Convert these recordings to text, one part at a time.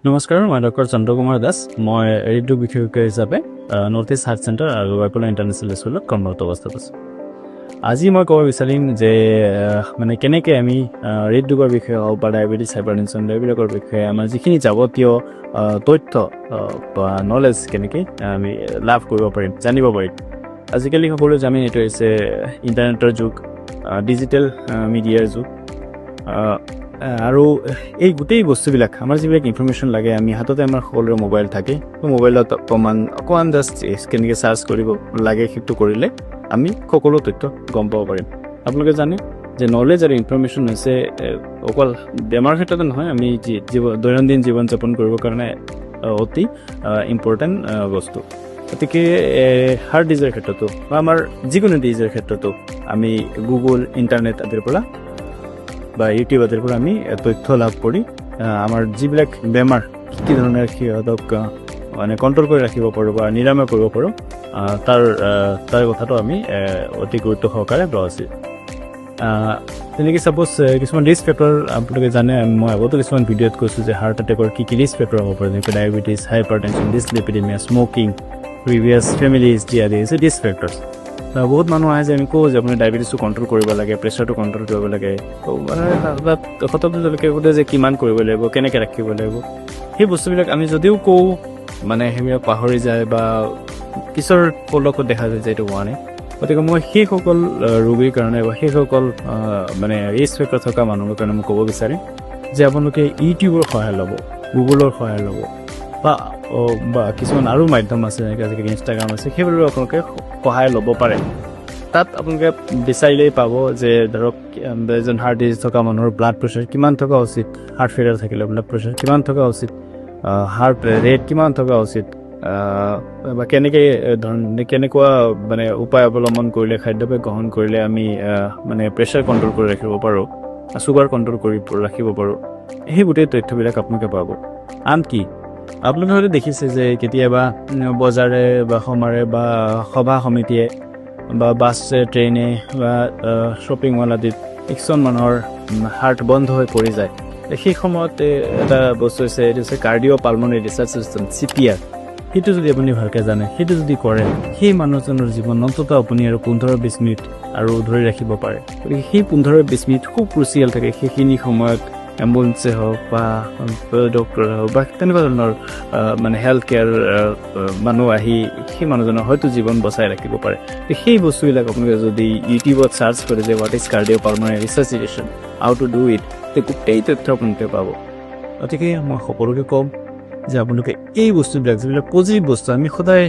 নমস্কাৰ, মই doctor Chandra Kumar Das. মই হৃদৰোগ বিশেষজ্ঞ হিচাপে নৰ্থ ইষ্ট হাৰ্ট চেণ্টাৰ আৰু Apollo ইণ্টাৰনেশ্যনেল স্কুলত কৰ্মৰত অৱস্থাত আছোঁ। আজি মই ক'ব বিচাৰিম যে মানে কেনেকৈ আমি হৃদৰোগৰ বিষয়ে হওক বা ডায়েবেটিছ, হাইপাৰটেনশ্যন এইবিলাকৰ বিষয়ে আমাৰ যিখিনি যাৱতীয় তথ্য বা নলেজ কেনেকৈ আমি লাভ কৰিব পাৰিম, জানিব পাৰিম। আজিকালি সকলোৱে জানে এইটো হৈছে ইণ্টাৰনেটৰ যুগ, ডিজিটেল মিডিয়াৰ যুগ। আৰু এই গোটেই বস্তুবিলাক আমাৰ যিবিলাক ইনফৰমেশ্যন লাগে, আমি হাততে আমাৰ সকলোৰে মোবাইল থাকে। মোবাইলত অকণমান জাষ্ট কেনেকৈ চাৰ্চ কৰিব লাগে, সেইটো কৰিলে আমি সকলো তথ্য গম পাব পাৰিম। আপোনালোকে জানে যে নলেজ আৰু ইনফৰমেশ্যন হৈছে অকল বেমাৰৰ ক্ষেত্ৰতে নহয়, আমি দৈনন্দিন জীৱন যাপন কৰিবৰ কাৰণে অতি ইম্পৰ্টেণ্ট বস্তু। গতিকে হাৰ্ট ডিজিজৰ ক্ষেত্ৰতো বা আমাৰ যিকোনো ডিজিজৰ ক্ষেত্ৰতো আমি গুগল, ইণ্টাৰনেট আদিৰ পৰা বা ইউটিউব আদিৰ পৰা আমি তথ্য লাভ কৰি আমাৰ যিবিলাক বেমাৰ কি ধৰণে সিহঁতক মানে কণ্ট্ৰল কৰি ৰাখিব পাৰোঁ বা নিৰাময় কৰিব পাৰোঁ, তাৰ কথাটো আমি অতি গুৰুত্ব সহকাৰে লোৱা উচিত। তেনেকৈ ছাপ'জ কিছুমান ৰিস্ক ফেক্টৰ আপোনালোকে জানে, মই আগতো কিছুমান ভিডিঅ'ত কৈছোঁ যে হাৰ্ট এটেকৰ কি ৰিস্ক ফেক্টৰ হ'ব পাৰে, যেনেকৈ diabetes, hypertension, dyslipidemia, smoking, previous family history আদি হৈছে ৰিস্ক ফেক্টৰ্ছ। বহুত মানুহ আহে যে আমি কওঁ যে আপুনি ডায়েবেটিছটো কণ্ট্ৰল কৰিব লাগে, প্ৰেছাৰটো কণ্ট্ৰল কৰিব লাগে, শতাব্দীলৈকে সোধে যে কিমান কৰিব লাগিব, কেনেকৈ ৰাখিব লাগিব। সেই বস্তুবিলাক আমি যদিও কওঁ মানে সেইবিলাক পাহৰি যায় বা পিছৰ পলকত দেখা যায় যে এইটো হোৱা নাই। গতিকে মই সেইসকল ৰোগীৰ কাৰণে বা সেইসকল মানে ৰিস্ক ফেক্টৰ থকা মানুহৰ কাৰণে মই ক'ব বিচাৰিম যে আপোনালোকে ইউটিউবৰ সহায় ল'ব, গুগলৰ সহায় ল'ব বা কিছুমান আৰু মাধ্যম আছে, যেনেকৈ আজিকালি ইনষ্টাগ্ৰাম আছে, সেইবোৰৰ আপোনালোকে সহায় ল'ব পাৰে। তাত আপোনালোকে বিচাৰিলেই পাব যে ধৰক এজন হাৰ্ট ডিজিজ থকা মানুহৰ ব্লাড প্ৰেছাৰ কিমান থকা উচিত, হাৰ্ট ফেইলিয়াৰ থাকিলে ব্লাড প্ৰেছাৰ কিমান থকা উচিত, হাৰ্ট ৰেট কিমান থকা উচিত, বা কেনেকুৱা মানে উপায় অৱলম্বন কৰিলে, খাদ্যপেয় গ্ৰহণ কৰিলে আমি মানে প্ৰেছাৰ কণ্ট্ৰল কৰি ৰাখিব পাৰোঁ, চুগাৰ কণ্ট্ৰল কৰি ৰাখিব পাৰোঁ। সেই গোটেই তথ্যবিলাক আপোনালোকে পাব। আনকি আপোনালোকে হয়তো দেখিছে যে কেতিয়াবা বজাৰে বা সমাৰে বা সভা সমিতিয়ে বা বাছে, ট্ৰেইনে বা শ্বপিং মল আদিত কিছুমান মানুহৰ হাৰ্ট বন্ধ হৈ পৰি যায়। সেই সময়ত এটা বস্তু হৈছে, এইটো হৈছে কাৰ্ডিঅ'পালমনাৰী ৰিচাৰ্চ চিষ্টেম, CPR। সেইটো যদি আপুনি ভালকৈ জানে, সেইটো যদি কৰে, সেই মানুহজনৰ জীৱন অন্ততঃ আপুনি আৰু 15-20 মিনিট আৰু ধৰি ৰাখিব পাৰে। গতিকে সেই 15-20 মিনিট খুব ক্ৰুচিয়েল থাকে। সেইখিনি সময়ত এম্বুলেঞ্চে হওক বা ডক্টৰে হওক বা তেনেকুৱা ধৰণৰ মানে হেল্থ কেয়াৰ মানুহ আহি সেই মানুহজনৰ হয়তো জীৱন বচাই ৰাখিব পাৰে। সেই বস্তুবিলাক আপোনালোকে যদি ইউটিউবত চাৰ্চ কৰে যে what is cardiopulmonary resuscitation, how to do it, গোটেই তথ্য আপোনালোকে পাব। গতিকে মই সকলোকে ক'ম যে আপোনালোকে এই বস্তুবিলাক, যিবিলাক পজিটিভ বস্তু, আমি সদায়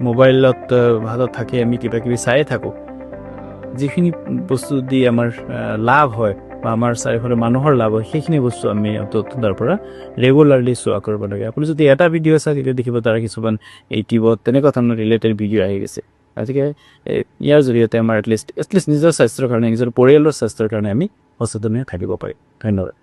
মোবাইলত হাতত থাকে, আমি কিবা কিবি চায়ে থাকোঁ, যিখিনি বস্তু দি আমাৰ লাভ হয় বা আমাৰ চাৰিওফালে মানুহৰ লাভ হয়, সেইখিনি বস্তু আমি তাৰ পৰা ৰেগুলাৰলি চোৱা কৰিব লাগে। আপুনি যদি এটা ভিডিঅ' চায়, তেতিয়া দেখিব তাৰ কিছুমান ইউটিউবত তেনেকুৱা ধৰণৰ ৰিলেটেড ভিডিঅ' আহি গৈছে। গতিকে ইয়াৰ জৰিয়তে আমাৰ এটলিষ্ট নিজৰ স্বাস্থ্যৰ কাৰণে, নিজৰ পৰিয়ালৰ স্বাস্থ্যৰ কাৰণে আমি সচেতন হৈ থাকিব পাৰিম। ধন্যবাদ।